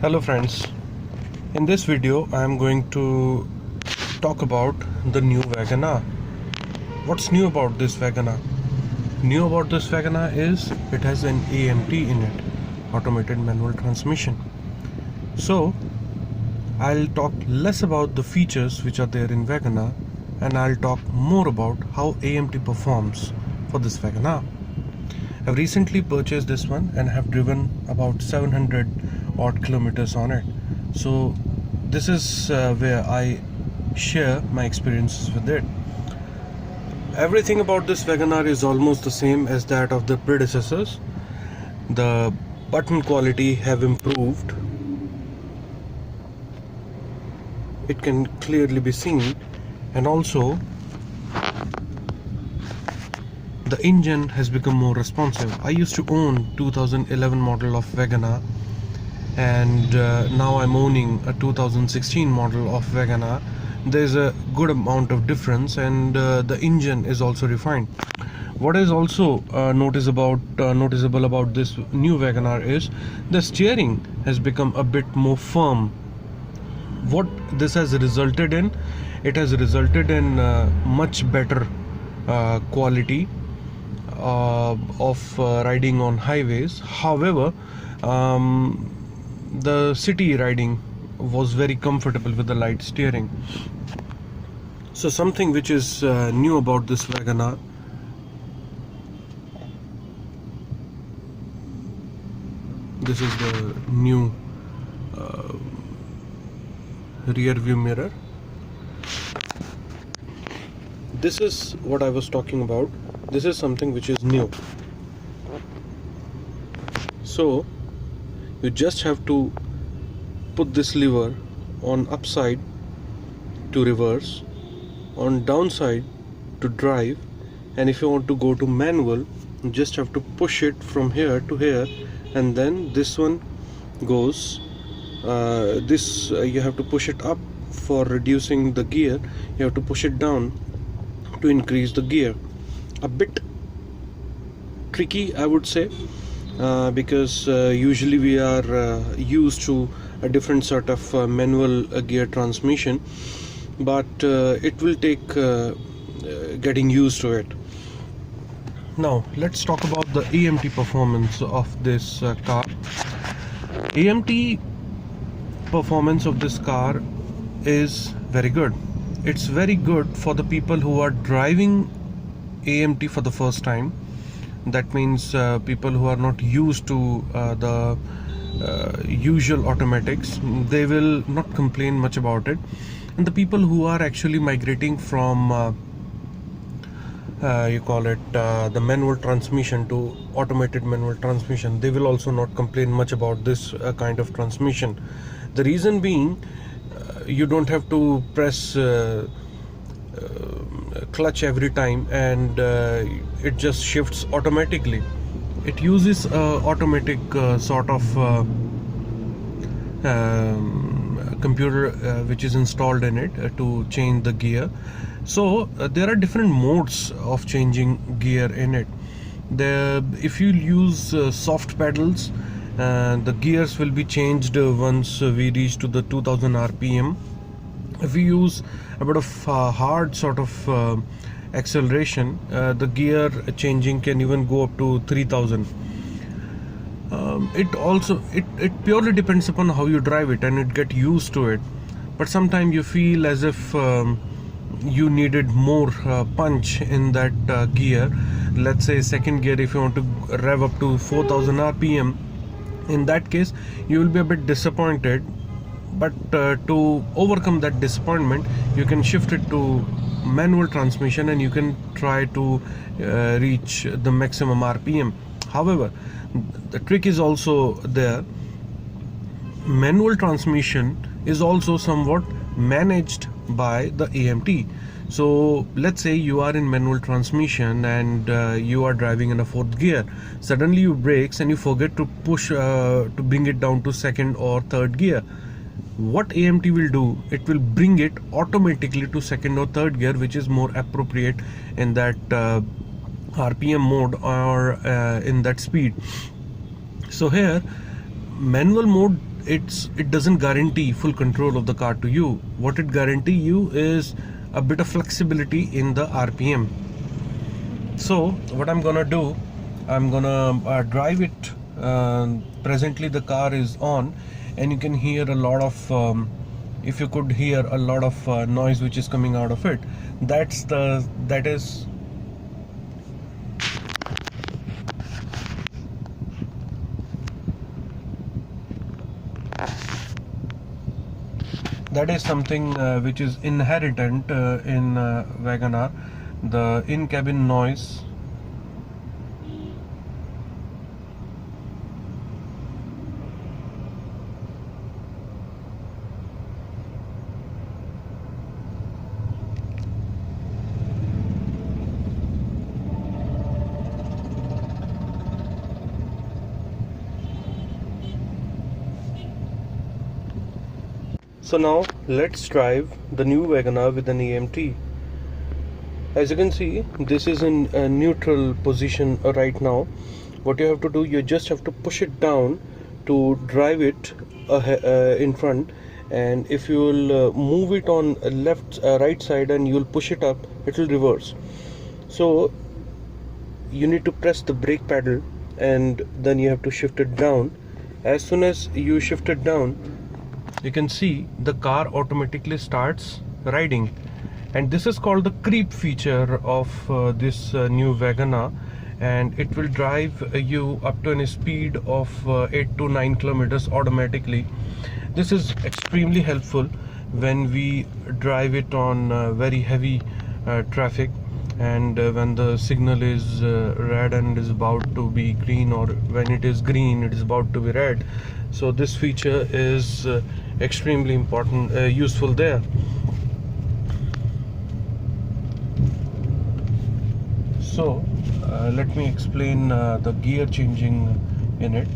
Hello friends, in this video I am going to talk about the new WagonR. What's new about this WagonR? New about this WagonR is it has an AMT in it, automated manual transmission. So I'll talk less about the features which are there in WagonR and I'll talk more about how AMT performs for this WagonR. I've recently purchased this one and have driven about 700 odd kilometers on it. So this is where I share my experiences with it. Everything about this WagonR is almost the same as that of the predecessors. The button quality have improved. It can clearly be seen, and also the engine has become more responsive. I used to own 2011 model of WagonR and now I'm owning a 2016 model of WagonR. There's a good amount of difference, and the engine is also refined. What is also noticeable about this new WagonR is the steering has become a bit more firm. What this has resulted in, it has resulted in much better quality of riding on highways. However, the city riding was very comfortable with the light steering. So something which is new about this WagonR, this is the new rear view mirror. This is what I was talking about. This is something which is new. So you just have to put this lever on upside to reverse, on downside to drive, and if you want to go to manual, you just have to push it from here to here, and then this one goes you have to push it up for reducing the gear, you have to push it down to increase the gear. A bit tricky, I would say, because usually we are used to a different sort of manual gear transmission, but it will take getting used to it. Now let's talk about the AMT performance of this car. AMT performance of this car is very good. It's very good for the people who are driving AMT for the first time. That means people who are not used to the usual automatics, they will not complain much about it. And the people who are actually migrating from the manual transmission to automated manual transmission, they will also not complain much about this kind of transmission. The reason being, you don't have to press clutch every time, and it just shifts automatically. It uses automatic sort of computer which is installed in it to change the gear. So there are different modes of changing gear in it. If you use soft pedals, the gears will be changed once we reach to the 2000 rpm. If we use a bit of hard sort of acceleration, the gear changing can even go up to 3000. It purely depends upon how you drive it and it get used to it. But sometimes you feel as if you needed more punch in that gear. Let's say second gear, if you want to rev up to 4000 rpm, in that case you will be a bit disappointed. But to overcome that disappointment, you can shift it to manual transmission and you can try to reach the maximum rpm. However, the trick is also there. Manual transmission is also somewhat managed by the AMT. So let's say you are in manual transmission and you are driving in a fourth gear. Suddenly you brakes and you forget to push to bring it down to second or third gear. What AMT will do, it will bring it automatically to second or third gear, which is more appropriate in that RPM mode or in that speed. So here manual mode it doesn't guarantee full control of the car to you. What it guarantee you is a bit of flexibility in the RPM. So what I'm gonna do, I'm gonna drive it. Presently the car is on, and you can hear a lot of if you could hear a lot of noise which is coming out of it. That is something which is inherent in WagonR, the in-cabin noise. So now let's drive the new WagonR with an EMT. As you can see, this is in a neutral position right now. What you have to do, you just have to push it down to drive it in front, and if you will move it on right side and you will push it up, it will reverse. So you need to press the brake pedal and then you have to shift it down. As soon as you shift it down, you can see the car automatically starts riding, and this is called the creep feature of this new WagonR, and it will drive you up to a speed of 8 to 9 kilometers automatically. This is extremely helpful when we drive it on very heavy traffic, and when the signal is red and is about to be green, or when it is green it is about to be red. So this feature is extremely important, useful there. So let me explain the gear changing in it.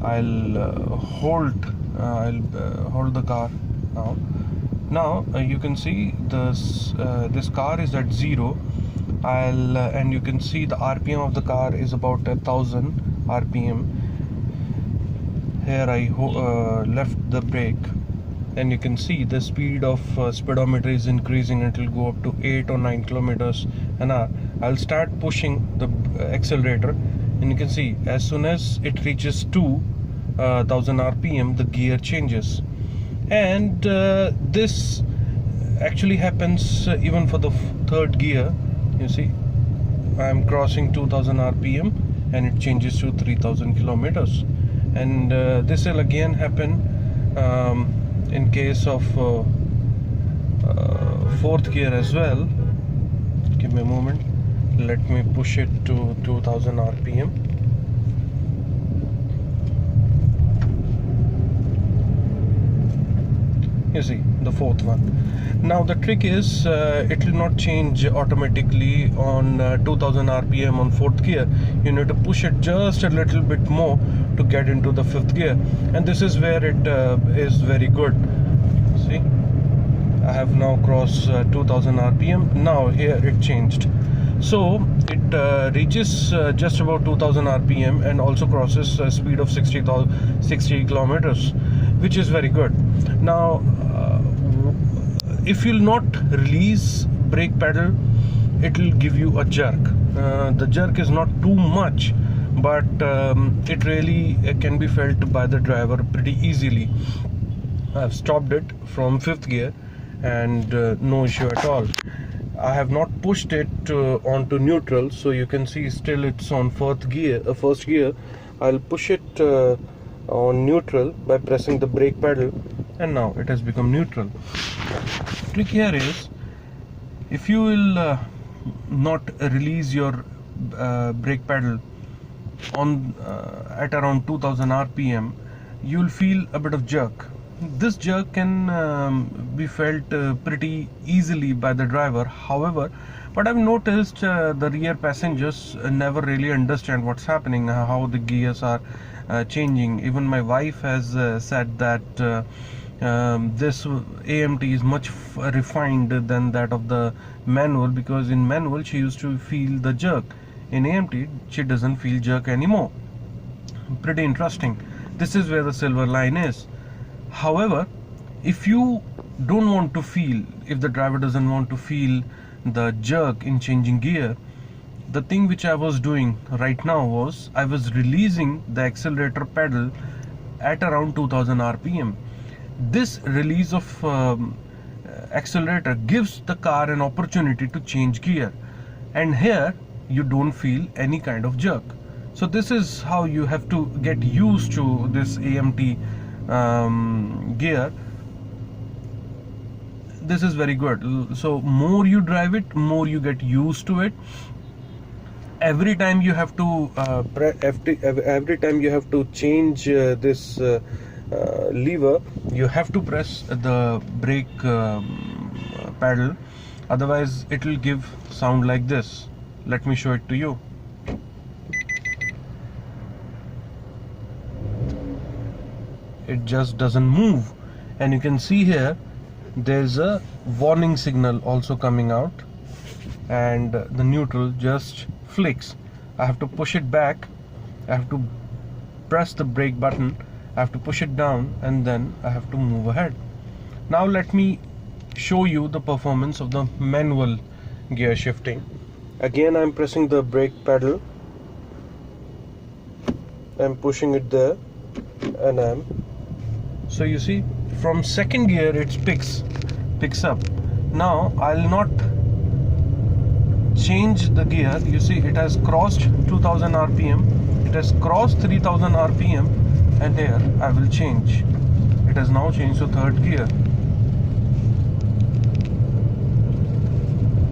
I'll hold the car now. Now you can see this car is at 0. And you can see the RPM of the car is about 1000 RPM. Here I left the brake, and you can see the speed of speedometer is increasing. It will go up to 8 or 9 kilometers an hour. I'll start pushing the accelerator, and you can see as soon as it reaches 2000 RPM, the gear changes. And this actually happens even for the third gear. You see, I'm crossing 2000 RPM and it changes to 3000 kilometers. And this will again happen in case of fourth gear as well. Give me a moment. Let me push it to 2000 RPM. You see the fourth one. Now the trick is it will not change automatically on 2000 RPM on fourth gear. You need to push it just a little bit more to get into the fifth gear, and this is where it is very good. See, I have now crossed 2000 RPM. Now here it changed, so it reaches just about 2000 RPM and also crosses a speed of 60 kilometers, which is very good. Now if you'll not release brake pedal, it will give you a jerk. The jerk is not too much, but it really can be felt by the driver pretty easily. I've stopped it from fifth gear and no issue at all. I have not pushed it onto neutral, so you can see still it's on first gear. I'll push it on neutral by pressing the brake pedal, and now it has become neutral. Trick here is, if you will not release your brake pedal on at around 2000 RPM, you will feel a bit of jerk. This jerk can be felt pretty easily by the driver. However, but I've noticed the rear passengers never really understand what's happening, how the gears are changing. Even my wife has said that this AMT is much refined than that of the manual, because in manual she used to feel the jerk. In AMT she doesn't feel jerk anymore. Pretty interesting. This is where the silver line is. However, if you don't want to feel, if the driver doesn't want to feel the jerk in changing gear, the thing which I was doing right now was I was releasing the accelerator pedal at around 2000 rpm. This release of accelerator gives the car an opportunity to change gear, and here you don't feel any kind of jerk. So this is how you have to get used to this AMT gear. This is very good. So more you drive it, more you get used to it. Every time you have to every time you have to change this lever, you have to press the brake pedal, otherwise it will give sound like this. Let me show it to you. It just doesn't move, and you can see here there's a warning signal also coming out, and the neutral just flicks. I have to push it back, I have to press the brake button, I have to push it down, and then I have to move ahead. Now let me show you the performance of the manual gear shifting. Again, I'm pressing the brake pedal, I'm pushing it there, and so you see from second gear it picks up. Now I'll not change the gear. You see it has crossed 2000 rpm, it has crossed 3000 rpm, and here I will change. It has now changed to third gear.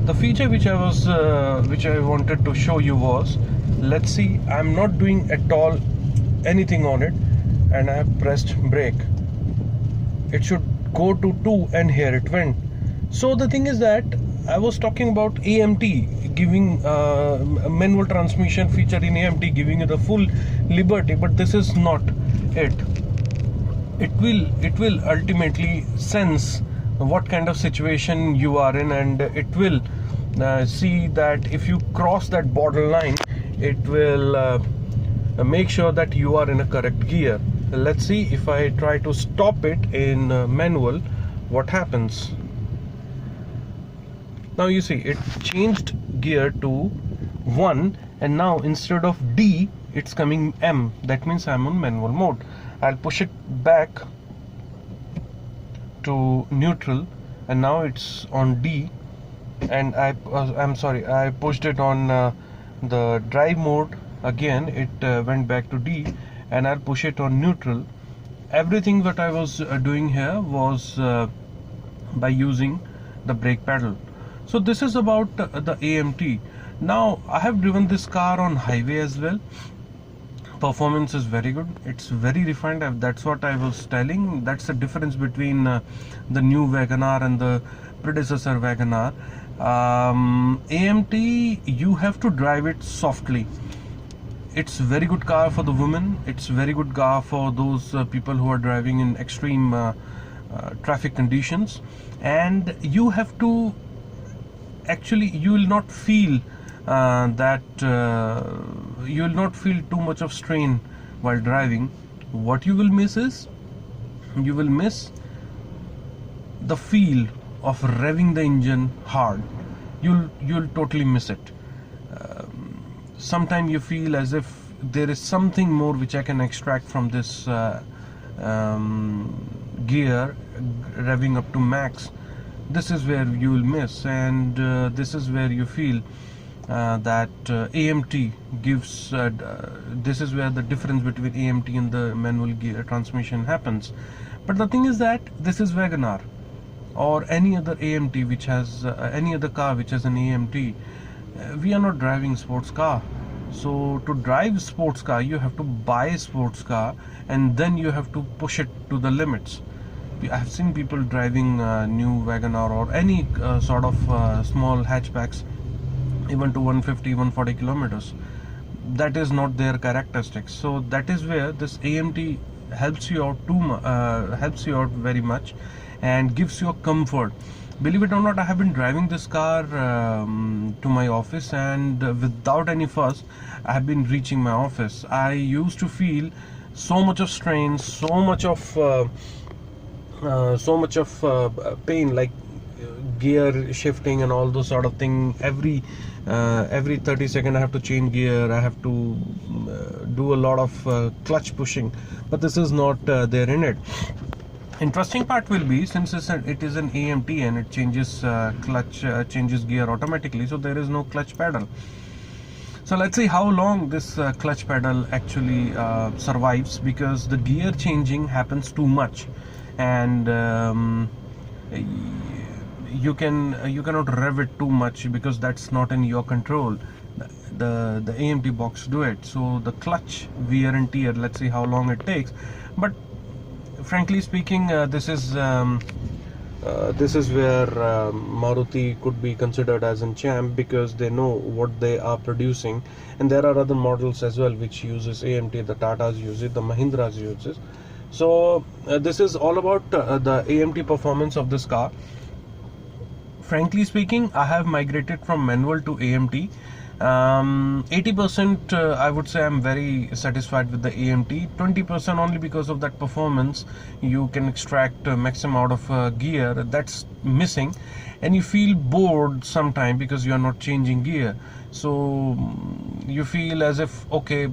The feature which I wanted to show you was, let's see, I'm not doing at all anything on it, and I have pressed brake. It should go to 2, and here it went. So the thing is that I was talking about AMT giving a manual transmission feature in AMT, giving you the full liberty, but this is not it. It will ultimately sense what kind of situation you are in, and it will see that if you cross that borderline, it will make sure that you are in a correct gear. Let's see if I try to stop it in manual, what happens. Now you see it changed gear to 1, and now instead of D it's coming M. That means I'm on manual mode. I'll push it back to neutral, and now it's on D, and I'm sorry, I pushed it on the drive mode. Again it went back to D, and I'll push it on neutral. Everything that I was doing here was by using the brake pedal. So this is about the AMT. Now I have driven this car on highway as well. Performance is very good, it's very refined. That's what I was telling. That's the difference between the new WagonR and the predecessor WagonR. AMT, you have to drive it softly. It's very good car for the women. It's very good car for those people who are driving in extreme traffic conditions. And you have to actually, you will not feel you will not feel too much of strain while driving. What you will miss is, you will miss the feel of revving the engine hard. You'll totally miss it. Sometimes you feel as if there is something more which I can extract from this gear revving up to max. This is where you will miss, and this is where you feel that AMT gives this is where the difference between AMT and the manual gear transmission happens. But the thing is that this is WagonR or any other AMT which has any other car which has an AMT. We are not driving sports car. So to drive sports car, you have to buy a sports car, and then you have to push it to the limits. I have seen people driving new WagonR or any sort of small hatchbacks even to 150, 140 kilometers. That is not their characteristics. So that is where this AMT helps you out helps you out very much and gives you a comfort. Believe it or not, I have been driving this car to my office, and without any fuss I have been reaching my office. I used to feel so much of strain, so much of pain, like gear shifting and all those sort of thing. Every 30 seconds I have to change gear. I have to do a lot of clutch pushing, but this is not there in it. Interesting part will be, since it is an AMT and it changes changes gear automatically, so there is no clutch pedal. So let's see how long this clutch pedal actually survives, because the gear changing happens too much, and you cannot rev it too much because that's not in your control. The AMT box do it. So the clutch wear and tear, let's see how long it takes. But frankly speaking, this is where Maruti could be considered as a champ, because they know what they are producing. And there are other models as well which uses AMT. The Tatas use it, the Mahindras use it. So this is all about the AMT performance of this car. Frankly speaking, I have migrated from manual to AMT. 80% I would say I'm very satisfied with the AMT. 20% only because of that performance. You can extract maximum out of gear that's missing, and you feel bored sometime because you are not changing gear. So you feel as if, okay,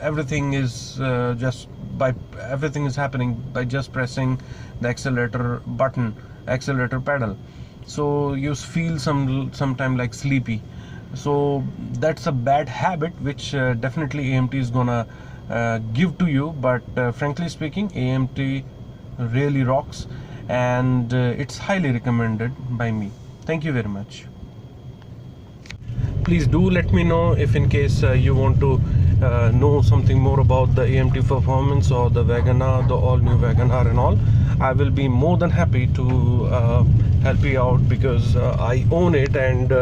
everything is everything is happening by just pressing the accelerator button, accelerator pedal. So you feel sometime like sleepy. So that's a bad habit which definitely AMT is gonna give to you. But frankly speaking, AMT really rocks, and it's highly recommended by me. Thank you very much. Please do let me know if in case you want to know something more about the AMT performance or the WagonR, the all new WagonR and all. I will be more than happy to help you out, because I own it, and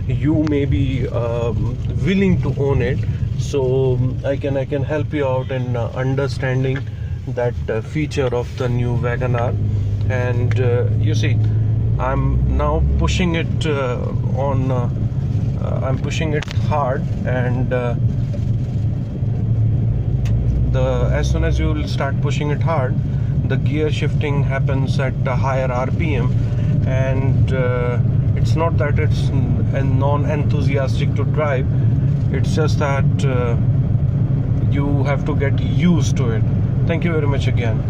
you may be willing to own it. So I can help you out in understanding that feature of the new WagonR. And you see, I'm now pushing it I'm pushing it hard, and as soon as you will start pushing it hard, the gear shifting happens at a higher RPM. And it's not that it's non-enthusiastic to drive, it's just that you have to get used to it. Thank you very much again.